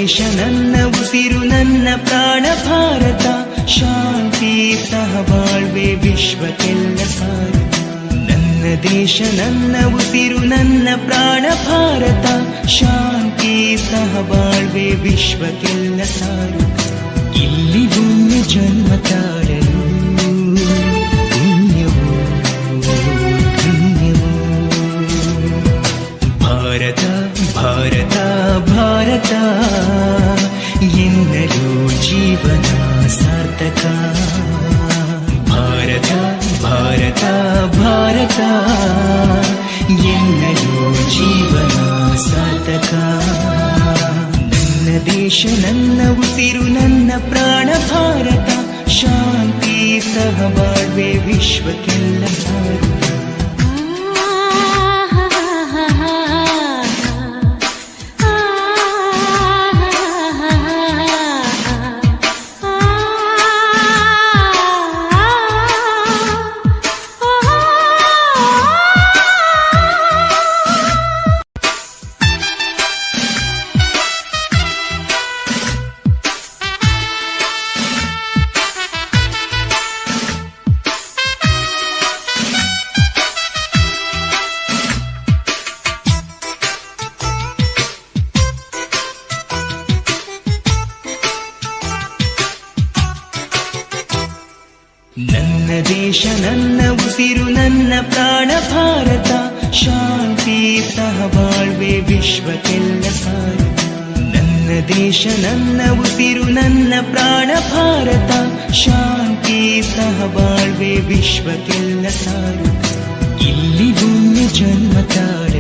ದೇಶ ನನ್ನ ಉಸಿರು ನನ್ನ ಪ್ರಾಣ ಭಾರತ ಶಾಂತಿ ಸಹಬಾಳ್ವೆ ವಿಶ್ವಕ್ಕೆಲ್ಲ ಸಾರು ನನ್ನ ದೇಶ ನನ್ನ ಉಸಿರು ನನ್ನ ಪ್ರಾಣ ಭಾರತ ಶಾಂತಿ ಸಹಬಾಳ್ವೆ ವಿಶ್ವಕ್ಕೆಲ್ಲ ಸಾರು ಇಲ್ಲಿ ಭೂಮಿ ಜನ್ಮ ತಾಳಲು ಪುಣ್ಯವೋ ಧನ್ಯವೋ ಭಾರತ ಭಾರತ ಭಾರತ ಎನ್ನಲು ಜೀವನ ಸಾರ್ಥಕ ಭಾರತ ಭಾರತ ಭಾರತ ಎನ್ನಲು ಜೀವನ ಸಾರ್ಥಕ ನನ್ನ ದೇಶ ನನ್ನ ಉಸಿರು ನನ್ನ ಪ್ರಾಣ ಭಾರತ ಶಾಂತಿ ಸಹಬಾಳ್ವೆ ವಿಶ್ವಕ್ಕೆಲ್ಲ ಸಾರು ನನ್ನ ದೇಶ ನನ್ನ ಉಸಿರು ನನ್ನ ಪ್ರಾಣ ಭಾರತ ಶಾಂತಿ ಸಹಬಾಳ್ವೆ ವಿಶ್ವಕ್ಕೆಲ್ಲ ಸಾರು ನನ್ನ ದೇಶ ನನ್ನ ಉಸಿರು ನನ್ನ ಪ್ರಾಣ ಭಾರತ ಶಾಂತಿ ಸಹಬಾಳ್ವೆ ವಿಶ್ವಕ್ಕೆಲ್ಲ ಸಾರು ಇಲ್ಲಿ ಭೂಮಿ ಜನ್ಮ ತಾಳು